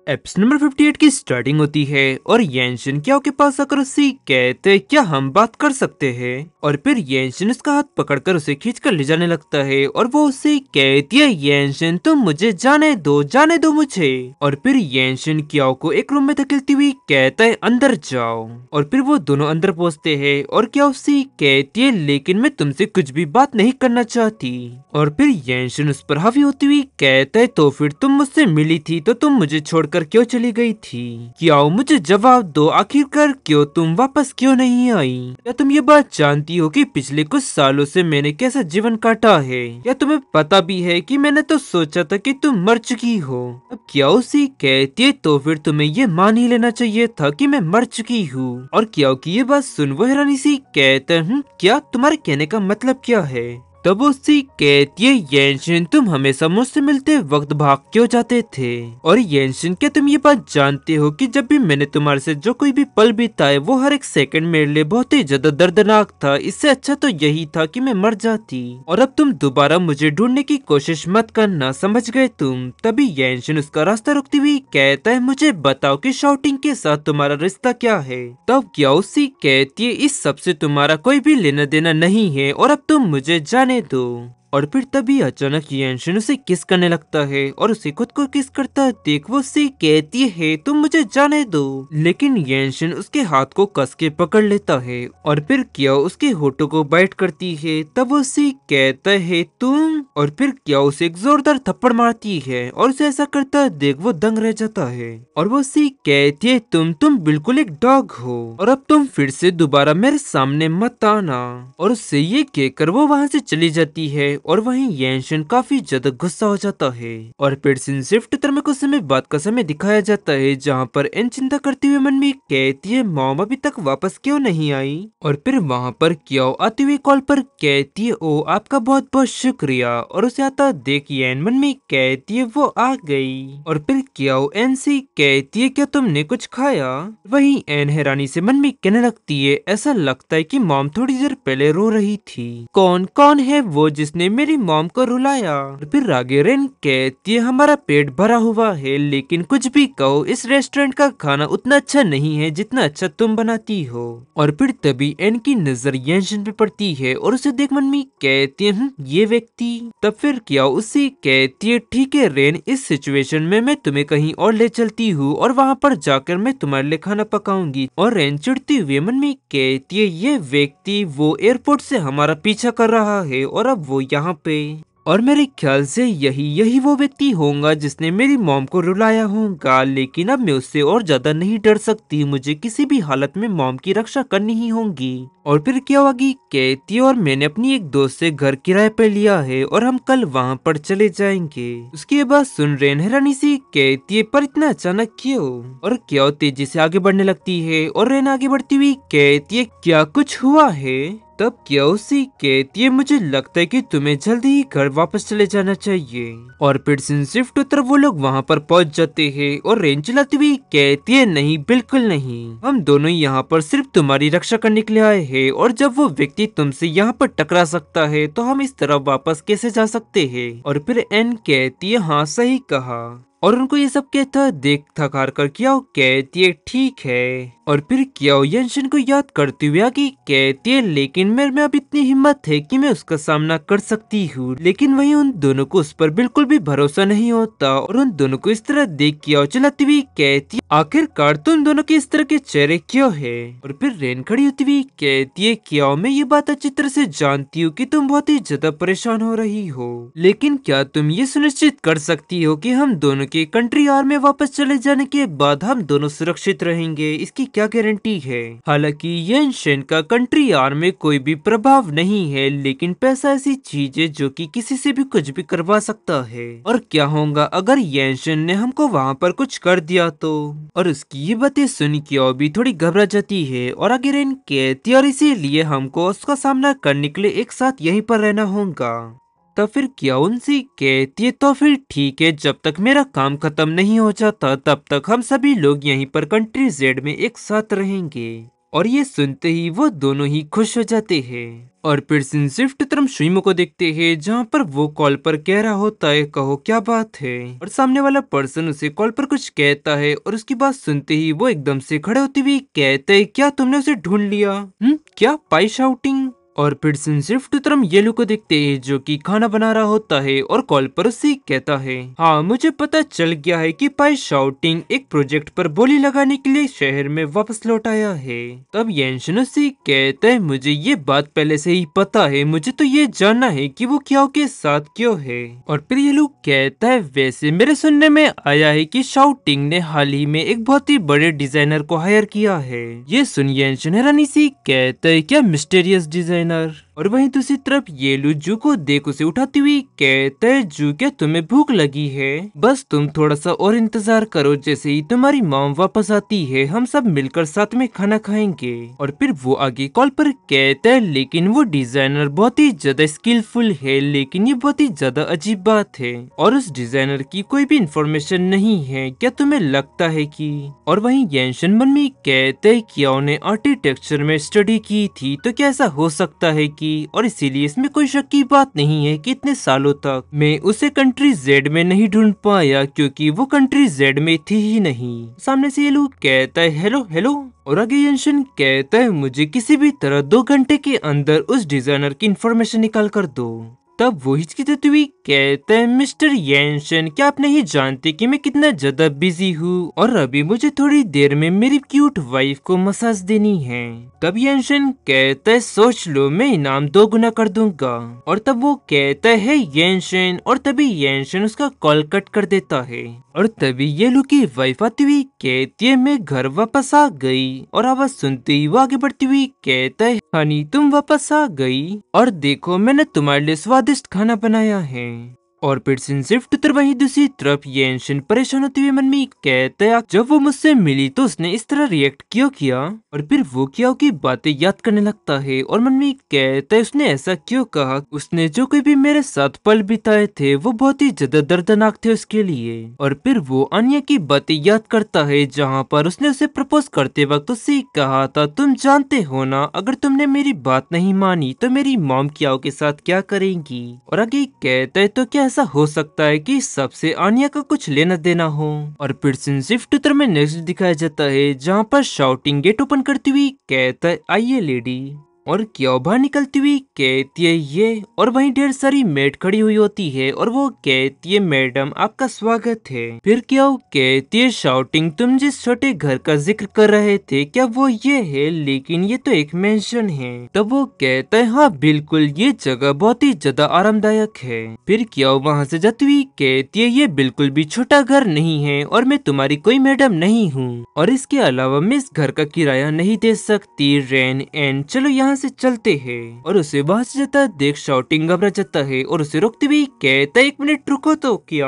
Episode number 58 की starting होती है और येंशिन क्याओ के पास आकर उससे कहते हैं क्या हम बात कर सकते हैं। और फिर येंशिन उसका हाथ पकड़कर उसे खींचकर ले जाने लगता है और वो उससे कहती है येंशिन तुम मुझे जाने दो मुझे। और फिर येंशिन क्याओ को एक रूम में धकेलती हुई कहता है अंदर जाओ। और फिर वो दोनों अंदर पहुंचते हैं और क्याओ उससे कहती है लेकिन मैं तुमसे कुछ भी बात नहीं करना चाहती। और फिर येंशिन उस पर हावी होती हुई कहता है तो फिर तुम मुझसे मिली थी तो तुम मुझे छोड़कर क्यों चली गई थी। क्याओ मुझे जवाब दो आखिरकार क्यों तुम वापस क्यों नहीं आई। क्या तुम ये बात जानती हो कि पिछले कुछ सालों से मैंने कैसा जीवन काटा है। क्या तुम्हें पता भी है कि मैंने तो सोचा था कि तुम मर चुकी हो। अब क्याओ सी कहती है तो फिर तुम्हें ये मान ही लेना चाहिए था कि मैं मर चुकी हूँ। और क्याओ की ये बात सुन वो हैरानी सी कहते क्या तुम्हारे कहने का मतलब क्या है। तब उससे कहती है येंशिन तुम हमेशा मुझसे मिलते वक्त भाग क्यों जाते थे। और येंशिन क्या तुम ये बात जानते हो कि जब भी मैंने तुम्हारे से जो कोई भी पल बिताए वो हर एक सेकंड मेरे लिए बहुत ही ज्यादा दर्दनाक था। इससे अच्छा तो यही था कि मैं मर जाती। और अब तुम दोबारा मुझे ढूंढने की कोशिश मत करना समझ गए तुम। तभी येंशिन उसका रास्ता रोकती हुई कहता है मुझे बताओ कि शाउटिंग के साथ तुम्हारा रिश्ता क्या है। तब क्याओ सी कहती है इस सब से तुम्हारा कोई भी लेना देना नहीं है और अब तुम मुझे जाने दो। और फिर तभी अचानक येंशिन उसे किस करने लगता है और उसे खुद को किस करता देख वो उससे कहती है तुम मुझे जाने दो। लेकिन येंशिन उसके हाथ को कस के पकड़ लेता है और फिर क्याओ उसके होठों को बाइट करती है। तब वो उससे कहता है तुम। और फिर क्याओ उसे एक जोरदार थप्पड़ मारती है और उसे ऐसा करता देख वो दंग रह जाता है। और वो उससे कहती है तुम बिल्कुल एक डॉग हो और अब तुम फिर से दोबारा मेरे सामने मत आना। और उससे ये कहकर वो वहाँ से चली जाती है। और वहीं येंशिन काफी ज्यादा गुस्सा हो जाता है। और फिर शिफ्ट तरह कुछ समय बाद का समय दिखाया जाता है जहाँ पर एन चिंता करते हुए मन में कहती है मॉम अभी तक वापस क्यों नहीं आई। और फिर वहाँ पर क्याओ आते हुए कॉल पर कहती है ओ आपका बहुत बहुत शुक्रिया। और उसे आता देख येन मन में कहती है वो आ गई। और फिर क्याओ एन से कहती है क्या तुमने कुछ खाया। वहीं एन हैरानी से मन में कहने लगती है ऐसा लगता है कि मॉम थोड़ी देर पहले रो रही थी। कौन कौन है वो जिसने मेरी मॉम को रुलाया। और फिर आगे रेन कहती है हमारा पेट भरा हुआ है लेकिन कुछ भी कहो इस रेस्टोरेंट का खाना उतना अच्छा नहीं है जितना अच्छा तुम बनाती हो। और फिर तभी एन की नजर येंशिन पे पड़ती है और उसे देख मन में कहती है ये व्यक्ति। तब फिर क्या उसे कहती है ठीक है रेन इस सिचुएशन में मैं तुम्हें कहीं और ले चलती हूँ और वहाँ पर जाकर मैं तुम्हारे लिए खाना पकाऊंगी। और रेन चिढ़ती हुई मन में कहती है ये व्यक्ति वो एयरपोर्ट से हमारा पीछा कर रहा है और अब वो यहाँ पे। और मेरे ख्याल से यही वो व्यक्ति होगा जिसने मेरी मॉम को रुलाया होगा। लेकिन अब मैं उससे और ज्यादा नहीं डर सकती मुझे किसी भी हालत में मॉम की रक्षा करनी ही होगी। और फिर क्या होगी कहती है और मैंने अपनी एक दोस्त से घर किराए पे लिया है और हम कल वहाँ पर चले जाएंगे। उसके बाद सुन रेन हैरानी सी कहती है पर इतना अचानक क्यों। और क्या तेजी से आगे बढ़ने लगती है और रेन आगे बढ़ती हुई कहती है क्या कुछ हुआ है। तब क्या उसी कहती है मुझे लगता है कि तुम्हें जल्दी ही घर वापस चले जाना चाहिए। और फिर शिफ्ट तरफ वो लोग वहाँ पर पहुँच जाते हैं और रेन चलाती हुई कहती है नहीं बिल्कुल नहीं हम दोनों यहाँ पर सिर्फ तुम्हारी रक्षा करने के लिए आए हैं और जब वो व्यक्ति तुमसे यहाँ पर टकरा सकता है तो हम इस तरह वापस कैसे जा सकते हैं। और फिर एन कहती है हाँ सही कहा। और उनको ये सब कहता देख थक हार कर क्याओ कहती है ठीक है। और फिर क्याओ येंशिन को याद करते हुए आगे कहती है लेकिन मेरे में अब इतनी हिम्मत है कि मैं उसका सामना कर सकती हूँ। लेकिन वहीं उन दोनों को उस पर बिल्कुल भी भरोसा नहीं होता और उन दोनों को इस तरह देख क्याओ चलाती हुई कहती है आखिरकार तुम दोनों के इस तरह के चेहरे क्यों है। और फिर रेन खड़ी होती हुई कहती है क्याओ मैं ये बात अच्छी तरह से जानती हूँ कि तुम बहुत ही ज्यादा परेशान हो रही हो लेकिन क्या तुम ये सुनिश्चित कर सकती हो कि हम दोनों के कंट्री आर में वापस चले जाने के बाद हम दोनों सुरक्षित रहेंगे इसकी क्या गारंटी है। हालांकि येंशिन का कंट्री आर में कोई भी प्रभाव नहीं है लेकिन पैसा ऐसी चीज है जो कि किसी से भी कुछ भी करवा सकता है। और क्या होगा अगर येंशिन ने हमको वहाँ पर कुछ कर दिया तो। और उसकी ये बातें सुन के भी थोड़ी घबरा जाती है और आगे रेन कहती है और इसीलिए हमको उसका सामना करने के लिए एक साथ यहीं पर रहना होगा। तो फिर क्या उनसे कहती है तो फिर ठीक है जब तक मेरा काम खत्म नहीं हो जाता तब तक हम सभी लोग यहीं पर कंट्री जेड में एक साथ रहेंगे। और ये सुनते ही वो दोनों ही खुश हो जाते हैं। और फिर सिंसिफ्ट तरम शुइमो को देखते हैं जहाँ पर वो कॉल पर कह रहा होता है कहो क्या बात है। और सामने वाला पर्सन उसे कॉल पर कुछ कहता है और उसकी बात सुनते ही वो एकदम से खड़े होते हुए कहते हैं क्या तुमने उसे ढूंढ लिया? क्या? पाई शाउटिंग। और फिर सिंसिफ्ट तरम येलो को देखते हैं जो कि खाना बना रहा होता है और कॉल पर उससे कहता है हाँ मुझे पता चल गया है कि पाई शाउटिंग एक प्रोजेक्ट पर बोली लगाने के लिए शहर में वापस लौट आया है। तब येंशन उससे कहता है मुझे ये बात पहले से ही पता है, मुझे तो ये जानना है कि वो क्याओ के साथ क्यों है। और फिर येलो कहता है वैसे मेरे सुनने में आया है कि शाउटिंग ने हाल ही में एक बहुत ही बड़े डिजाइनर को हायर किया है। ये सुन येंशन हैरानी से कहता है क्या मिस्टीरियस डिजाइनर? और वहीं दूसरी तरफ येलू जू को देख उसे उठाती हुई कहता है जू क्या तुम्हें भूख लगी है? बस तुम थोड़ा सा और इंतजार करो, जैसे ही तुम्हारी मॉम वापस आती है हम सब मिलकर साथ में खाना खाएंगे। और फिर वो आगे कॉल पर कहता है लेकिन वो डिजाइनर बहुत ही ज्यादा स्किलफुल है, लेकिन ये बहुत ही ज्यादा अजीब बात है और उस डिजाइनर की कोई भी इंफॉर्मेशन नहीं है, क्या तुम्हें लगता है कि? और वहीं येंशन मन में कहते है कि उन्हें आर्किटेक्चर में स्टडी की थी तो क्या ऐसा हो सकता है कि, और इसीलिए इसमें कोई शक की बात नहीं है कि इतने सालों तक मैं उसे कंट्री जेड में नहीं ढूंढ पाया क्योंकि वो कंट्री जेड में थी ही नहीं। सामने से ये लोग कहता है हेलो हेलो। और आगे येंशन कहता है मुझे किसी भी तरह 2 घंटे के अंदर उस डिजाइनर की इंफॉर्मेशन निकाल कर दो। तब वो हिचकिचाती हुई कहते हैं मिस्टर येंशन क्या आप नहीं जानते कि मैं कितना ज्यादा बिजी हूँ और अभी मुझे थोड़ी देर में मेरी क्यूट वाइफ को मसाज देनी है। तब येंशन कहता है सोच लो मैं इनाम 2 गुना कर दूंगा। और तब वो कहता है येंशन, और तभी येंशन उसका कॉल कट कर देता है। और तभी येलू की वाइफ आती हुई कहती है मैं घर वापस आ गई। और आवाज सुनते ही वो आगे बढ़ती हुई कहता है हनी तुम वापस आ गई और देखो मैंने तुम्हारे लिए स्वादिष्ट खाना बनाया है। और फिर सिंसिफ्ट तो वहीं दूसरी तरफ येंशन परेशान होते हुए मन में कहता है जब वो मुझसे मिली तो उसने इस तरह रिएक्ट क्यों किया। और फिर वो क्याओ की बातें याद करने लगता है और मन में कहता है उसने ऐसा क्यों कहा, उसने जो कोई भी मेरे साथ पल बिताए थे वो बहुत ही ज्यादा दर्दनाक थे उसके लिए। और फिर वो अन्य की बातें याद करता है जहाँ पर उसने उसे प्रपोज करते वक्त उससे कहा था तुम जानते हो ना अगर तुमने मेरी बात नहीं मानी तो मेरी मॉम क्याओ के साथ क्या करेंगी। और आगे कहता है तो क्या ऐसा हो सकता है कि सबसे आनिया का कुछ लेना देना हो। और फिर सिंसिफ्ट उत्तर में नेक्स्ट दिखाया जाता है जहाँ पर शाउटिंग गेट ओपन करती हुई कहता है आइए लेडी। और क्यों बाहर निकलती हुई कहती है ये, और वहीं ढेर सारी मेड खड़ी हुई होती है और वो कहती है मैडम आपका स्वागत है। फिर क्यों कहती है शाउटिंग तुम जिस छोटे घर का जिक्र कर रहे थे क्या वो ये है, लेकिन ये तो एक मेंशन है। तब वो कहता है हाँ बिल्कुल ये जगह बहुत ही ज्यादा आरामदायक है। फिर क्यों वहाँ से जाती हुई कहती है ये बिल्कुल भी छोटा घर नहीं है और मैं तुम्हारी कोई मैडम नहीं हूँ, और इसके अलावा मैं इस घर का किराया नहीं दे सकती। रेन एंड चलो यहाँ से चलते हैं। और उसे वहां से जाता देख शाउटिंग घबरा जाता है और उसे रोकते हुए कहता है 1 मिनट रुको तो क्या,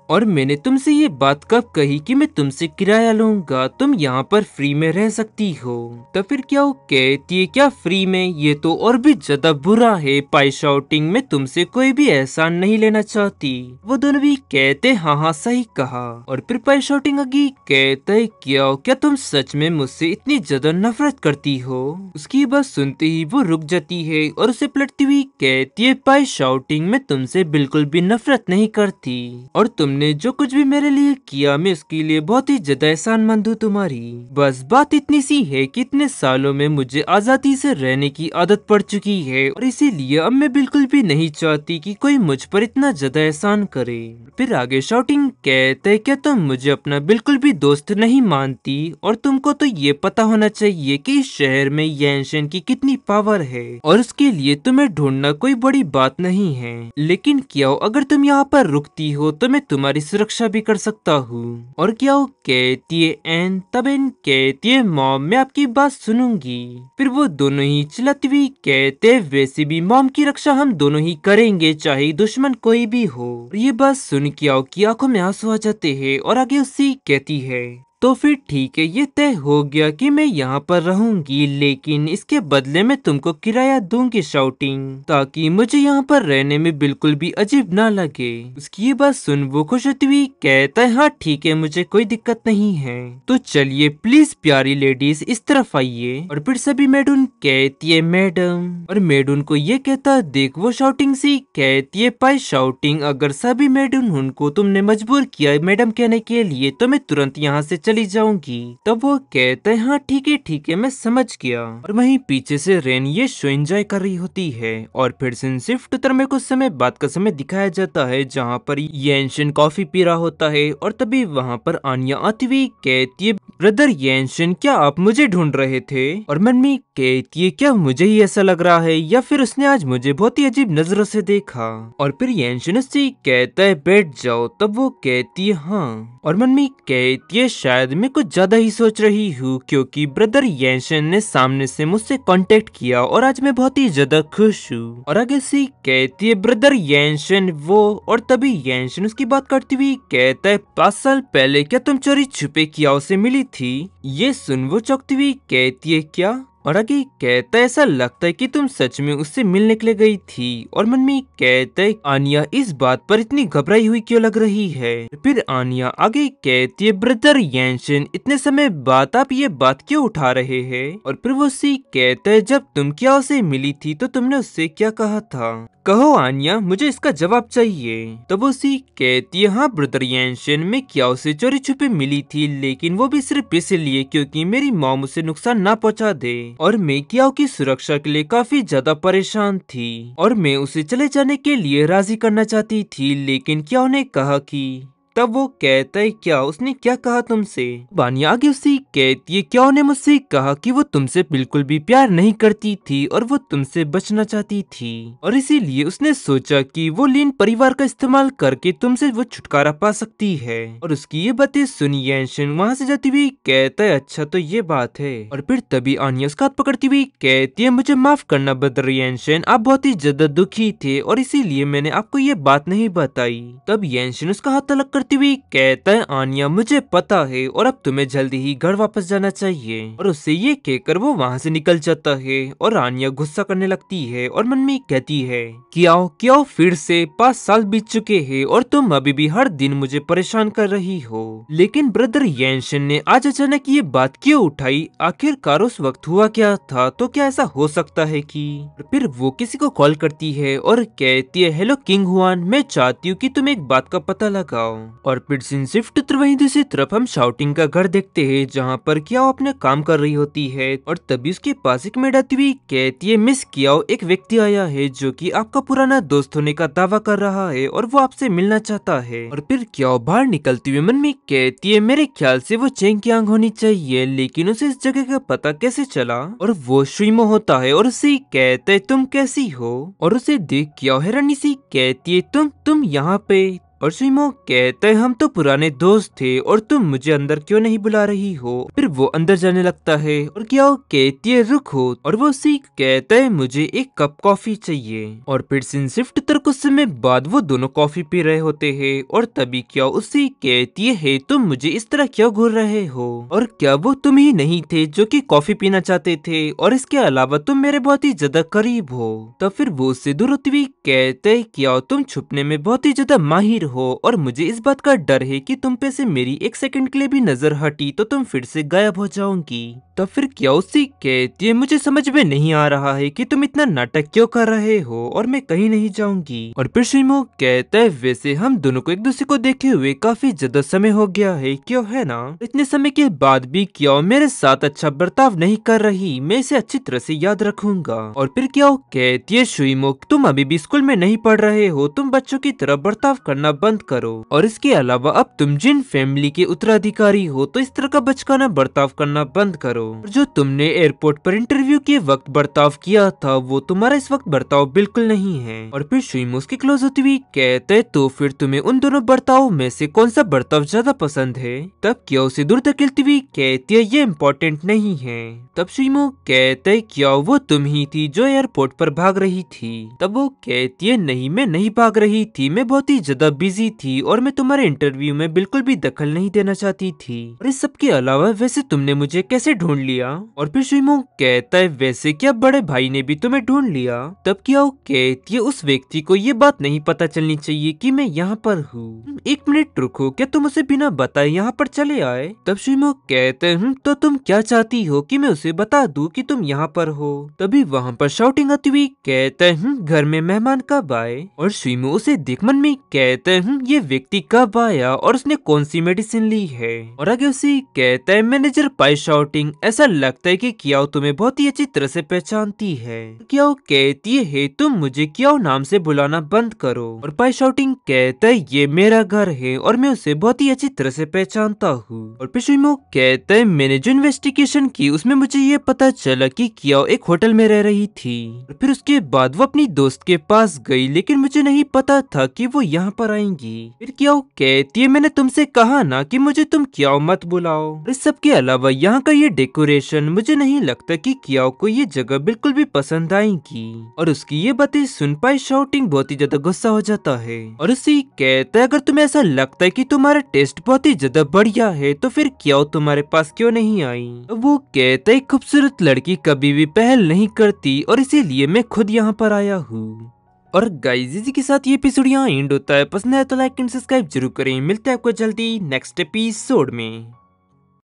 और मैंने तुमसे ये बात कब कही कि मैं तुमसे किराया लूंगा, तुम यहाँ पर फ्री में रह सकती हो। तो फिर क्या वो कहती है क्या फ्री में, ये तो और भी ज्यादा बुरा है। पाई शाउटिंग में तुमसे कोई भी एहसान नहीं लेना चाहती। वो दोनों भी कहते हाँ हाँ सही कहा। और फिर पाई शाउटिंग आगे कहता है क्या तुम सच में मुझसे इतनी ज्यादा नफरत करती हो। उसकी बात सुनते ही वो रुक जाती है और उसे पलटती हुई कहती है पाई शाउटिंग मैं तुमसे बिल्कुल भी नफरत नहीं करती, और तुमने जो कुछ भी मेरे लिए किया मैं उसके लिए बहुत ही ज्यादा एहसानमंद हूँ तुम्हारी। बस बात इतनी सी है कि इतने सालों में मुझे आजादी से रहने की आदत पड़ चुकी है और इसीलिए अब मैं बिल्कुल भी नहीं चाहती कि कोई मुझ पर इतना ज्यादा एहसान करे। फिर आगे शाउटिंग कहते है क्या तुम मुझे अपना बिल्कुल भी दोस्त नहीं मानती, और तुमको तो ये पता होना चाहिए कि इस शहर में येंशन की कितनी पावर है और उसके लिए तुम्हें ढूंढना कोई बड़ी बात नहीं है। लेकिन क्या अगर तुम यहाँ पर रुकती हो तो मैं तुम्हारी सुरक्षा भी कर सकता हूँ। और क्या वो कहती है एन, तब एन कहती है मॉम मैं आपकी बात सुनूंगी। फिर वो दोनों ही चिल्लाती हुई कहते हैं वैसे भी मॉम की रक्षा हम दोनों ही करेंगे चाहे दुश्मन कोई भी हो। और ये बात सुन क्या की आंखों में आंसू आ जाते हैं और आगे उससे कहती है तो फिर ठीक है, ये तय हो गया कि मैं यहाँ पर रहूंगी, लेकिन इसके बदले में तुमको किराया दूंगी शाउटिंग, ताकि मुझे यहाँ पर रहने में बिल्कुल भी अजीब ना लगे। उसकी ये बात सुन वो खुश होती हुई कहता है हाँ ठीक है, मुझे कोई दिक्कत नहीं है, तो चलिए प्लीज प्यारी लेडीज इस तरफ आइए। और फिर सभी मैडम कहती है मैडम, और मैडम को ये कहता देख वो शाउटिंग सी कहती है पाई शाउटिंग, अगर सभी मैडम उनको तुमने मजबूर किया मैडम कहने के लिए तो मैं तुरंत यहाँ से चली जाऊंगी। तब वो कहता है हाँ ठीक है मैं समझ गया। और वहीं पीछे से रेन ये शो एंजॉय कर रही होती है। और फिर शिफ्ट उत्तर में कुछ समय बाद का समय दिखाया जाता है जहाँ पर येंशन कॉफी पी रहा होता है। और तभी वहाँ पर आनिया आती हुई कहती है ब्रदर येंशन क्या आप मुझे ढूंढ रहे थे? और मनमी कहती है क्या मुझे ही ऐसा लग रहा है या फिर उसने आज मुझे बहुत ही अजीब नजरों से देखा? और फिर येंशन उससे कहता है बैठ जाओ। तब वो कहती है हाँ। और मनमी कहती है शायद मैं कुछ ज्यादा ही सोच रही हूँ, क्योंकि ब्रदर येंशन ने सामने से मुझसे कांटेक्ट किया और आज मैं बहुत ही ज्यादा खुश हूँ। और आगे से कहती है ब्रदर येंशन वो। और तभी येंशन उसकी बात करती हुई कहता है 5 साल पहले क्या तुम चोरी छुपे कियाओ से मिली थी? ये सुन वो चौंकती हुई कहती है क्या? और आगे कहता है ऐसा लगता है कि तुम सच में उससे मिलने के लिए गई थी। और मन में कहता है आनिया इस बात पर इतनी घबराई हुई क्यों लग रही है? फिर आनिया आगे कहती है ब्रदर येंशन इतने समय बाद आप ये बात क्यों उठा रहे हैं? और फिर वो सी कहता है जब तुम क्या उसे मिली थी तो तुमने उससे क्या कहा था? कहो आनिया मुझे इसका जवाब चाहिए। तब वो सी कहती है हाँ ब्रदर येंशन मैं क्या उसे चोरी छुपे मिली थी, लेकिन वो भी सिर्फ इसलिए क्योंकि मेरी मॉम उसे नुकसान ना पहुंचा दे। और मैं क्याओ की सुरक्षा के लिए काफी ज्यादा परेशान थी और मैं उसे चले जाने के लिए राजी करना चाहती थी, लेकिन क्याओ ने कहा कि तब वो कहता है क्या उसने क्या कहा तुमसे? बानिया आगे उसे कहती है क्या उन्हें मुझसे कहा कि वो तुमसे बिल्कुल भी प्यार नहीं करती थी और वो तुमसे बचना चाहती थी, और इसीलिए उसने सोचा कि वो लीन परिवार का इस्तेमाल करके तुमसे वो छुटकारा पा सकती है। और उसकी ये बातें सुनी येंशन वहाँ से जाती हुई कहता है अच्छा तो ये बात है। और फिर तभी आनिया उसका हाथ पकड़ती हुई कहती है मुझे माफ करना ब्रदर येंशन, आप बहुत ही ज्यादा दुखी थे और इसीलिए मैंने आपको ये बात नहीं बताई। तब येंशन उसका हाथ अलग करती हुई कहता है आनिया मुझे पता है और अब तुम्हें जल्दी ही घर वापस जाना चाहिए। और उससे ये कहकर वो वहाँ से निकल जाता है और आनिया गुस्सा करने लगती है और मन में कहती है क्यों फिर से 5 साल बीत चुके हैं और तुम अभी भी हर दिन मुझे परेशान कर रही हो। लेकिन ब्रदर येंशन ने आज अचानक ये बात क्यों उठाई? आखिरकार उस वक्त हुआ क्या था? तो क्या ऐसा हो सकता है कि फिर वो किसी को कॉल करती है और कहती है हेलो किंग हुआन, मैं चाहती हूँ कि तुम एक बात का पता लगाओ। और फिर शिफ्ट उत्तर वहीं दूसरी तरफ हम शाउटिंग का घर देखते हैं जहाँ पर क्याओ अपने काम कर रही होती है। और तभी उसके पास एक मेड आती हुई कहती है मिस क्याओ एक व्यक्ति आया है जो कि आपका पुराना दोस्त होने का दावा कर रहा है और वो आपसे मिलना चाहता है। और फिर क्याओ बाहर निकलती हुई मन में कहती है मेरे ख्याल से वो चेंग कियांग होनी चाहिए, लेकिन उसे इस जगह का पता कैसे चला? और वो शुइमो होता है और उसे कहते है तुम कैसी हो? और उसे देख क्याओ हैरानी सी कहती है तुम यहाँ पे? और सुइमो कहता है हम तो पुराने दोस्त थे और तुम मुझे अंदर क्यों नहीं बुला रही हो? फिर वो अंदर जाने लगता है और क्याओ कहती है रुको, और वो सी कहता है मुझे एक कप कॉफी चाहिए। और फिर शिफ्ट उत्तर कुछ समय बाद वो दोनों कॉफी पी रहे होते हैं और तभी क्याओ उससे कहती है तुम मुझे इस तरह क्यों घूर रहे हो? और क्या वो तुम ही नहीं थे जो कि कॉफी पीना चाहते थे और इसके अलावा तुम मेरे बहुत ही ज्यादा करीब हो? तब फिर वो उससे दूर होती हुई कहते है क्याओ तुम छुपने में बहुत ही ज्यादा माहिर हो और मुझे इस बात का डर है कि तुम पे से मेरी एक सेकंड के लिए भी नजर हटी तो तुम फिर से गायब हो जाओगी। तब फिर क्याओ सी कहती है मुझे समझ में नहीं आ रहा है कि तुम इतना नाटक क्यों कर रहे हो और मैं कहीं नहीं जाऊंगी। और फिर शुइमो कहता है वैसे हम दोनों को एक दूसरे को देखे हुए काफी ज्यादा समय हो गया है क्यों है ना? इतने समय के बाद भी क्याओ मेरे साथ अच्छा बर्ताव नहीं कर रही, मैं इसे अच्छी तरह से याद रखूंगा। और फिर क्याओ कहती है शुइमो तुम अभी भी स्कूल में नहीं पढ़ रहे हो, तुम बच्चों की तरह बर्ताव करना बंद करो और इसके अलावा अब तुम जिन फैमिली के उत्तराधिकारी हो तो इस तरह का बचकाना बर्ताव करना बंद करो। जो तुमने एयरपोर्ट पर इंटरव्यू के वक्त बर्ताव किया था वो तुम्हारा इस वक्त बर्ताव बिल्कुल नहीं है। और फिर शुइमो उसके क्लोज होती हुई कहते तो फिर तुम्हें उन दोनों बर्ताव में से कौन सा बर्ताव ज्यादा पसंद है? तब क्याओ उसे दूर धकेलती हुई कहती है ये इम्पोर्टेंट नहीं है। तब शुइमो कहते है क्याओ वो तुम ही थी जो एयरपोर्ट पर भाग रही थी? तब वो कहती है नहीं मैं नहीं भाग रही थी, मैं बहुत ही ज्यादा बिजी थी और मैं तुम्हारे इंटरव्यू में बिल्कुल भी दखल नहीं देना चाहती थी। और इस सब के अलावा वैसे तुमने मुझे कैसे ढूंढ लिया? और फिर शुइमोंग कहता है वैसे क्या बड़े भाई ने भी तुम्हें ढूंढ लिया? तब क्याओ कहती है उस व्यक्ति को ये बात नहीं पता चलनी चाहिए कि मैं यहाँ पर हूँ। 1 मिनट रुको, क्या तुम उसे बिना बताए यहाँ पर चले आए? तब शुइमोंग कहते हैं तो तुम क्या चाहती हो कि मैं उसे बता दूं कि तुम यहाँ पर हो? तभी वहाँ पर शाउटिंग आती हुई कहते हैं घर में मेहमान कब आए? और शुइमो उसे देख मन में कहते हैं ये व्यक्ति कब आया और उसने कौन सी मेडिसिन ली है? और आगे उसे कहता है मैनेजर पाई शाउटिंग, ऐसा लगता है कि क्याओ तुम्हें बहुत ही अच्छी तरह से पहचानती है। क्याओ कहती है तुम मुझे क्याओ नाम से बुलाना बंद करो। और पाई शाउटिंग कहता है ये मेरा घर है और मैं उसे बहुत ही अच्छी तरह से पहचानता हूँ। और फिर शुइमो कहता है मैंने जो इन्वेस्टिगेशन की उसमें मुझे ये पता चला कि क्याओ एक होटल में रह रही थी। और फिर उसके बाद वो अपनी दोस्त के पास गई, लेकिन मुझे नहीं पता था कि वो यहाँ पर आएंगी। फिर क्याओ कहती है मैंने तुमसे कहा ना कि मुझे तुम क्याओ मत बुलाओ। और इस सब के अलावा यहाँ का ये डेकोरेशन मुझे नहीं लगता कि क्याओ को ये जगह बिल्कुल भी पसंद आएगी। और उसकी ये बातें सुन पाई शाउटिंग बहुत ही ज्यादा गुस्सा हो जाता है और उसे कहता है अगर तुम्हें ऐसा लगता है कि तुम्हारा टेस्ट बहुत ही ज्यादा बढ़िया है तो फिर क्याओ तुम्हारे पास क्यों नहीं आई? वो कहता है खूबसूरत लड़की कभी भी पहल नहीं करती और इसीलिए मैं खुद यहाँ पर आया हूँ। और गाइस इसी के साथ ये एपिसोड यहाँ एंड होता है। पसंद है तो लाइक एंड सब्सक्राइब जरूर करें। मिलते हैं आपको जल्दी नेक्स्ट एपिसोड में।